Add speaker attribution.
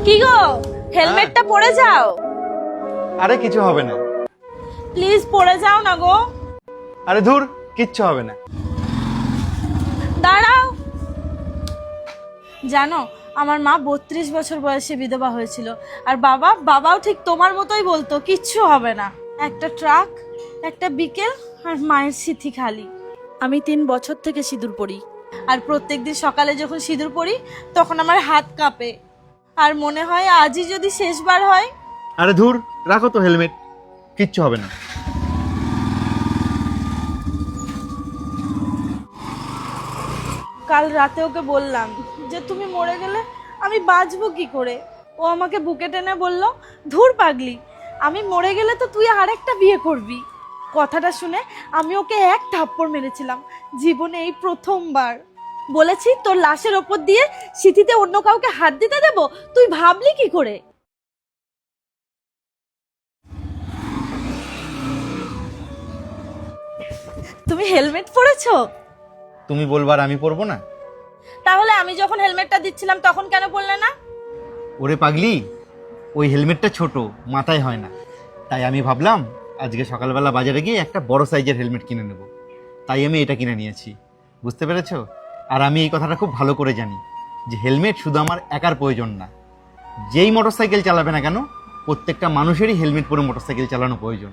Speaker 1: কি গো, হেলমেটটা পরে যাও।
Speaker 2: আরে কিছু হবে না।
Speaker 1: প্লিজ পরে যাও না গো।
Speaker 2: আরে ধুর, কিচ্ছু হবে না।
Speaker 1: দাঁড়াও। জানো, আমার মা 32 বছর বয়সে বিধবা হয়েছিল, আর বাবাও ঠিক তোমার মতোই বলতো কিচ্ছু হবে না। একটা ট্রাক, একটা বিকেল, আর মায়ের স্মৃতি খালি। আমি 3 বছর থেকে সিঁদুর পরি, আর প্রত্যেকদিন সকালে যখন সিঁদুর পরি তখন আমার হাত কাঁপে, আর মনে হয় আজই যদি শেষবার হয়।
Speaker 2: আরে ধুর, রাখো তো হেলমেট, কিচ্ছু হবে না।
Speaker 1: কাল রাতে ওকে বললাম যে তুমি মরে গেলে আমি বাঁচবো কি করে। ও আমাকে বুকে টেনে বলল, ধুর পাগলি, আমি মরে গেলে তো তুই আরেকটা বিয়ে করবি। কথাটা শুনে আমি ওকে এক থাপ্পড় মেরেছিলাম, জীবনে এই প্রথমবার। বলেছি তোর লাশের ওপর দিয়ে স্মৃতিতে অন্য কাউকে হাত দিতে দেব, তুই ভাবলি কি করে? তুমি হেলমেট পরেছো?
Speaker 2: তুমি বলবার আমি পরবো না?
Speaker 1: তাহলে আমি যখন হেলমেটটা দিচ্ছিলাম তখন কেন বললে না?
Speaker 2: ওরে পাগলি, ওই হেলমেটটা ছোট, মাথায় হয় না, তাই আমি ভাবলাম আজকে সকালবেলা বাজারে গিয়ে একটা বড় সাইজের হেলমেট কিনে নেব, তাই আমি এটা কিনে নিয়েছি। বুঝতে পেরেছো? আর আমি এই কথাটা খুব ভালো করে জানি যে হেলমেট শুধু আমার একার প্রয়োজন না, যেই মোটরসাইকেল চালাবে না কেন প্রত্যেকটা মানুষেরই হেলমেট পরে মোটরসাইকেল চালানো প্রয়োজন।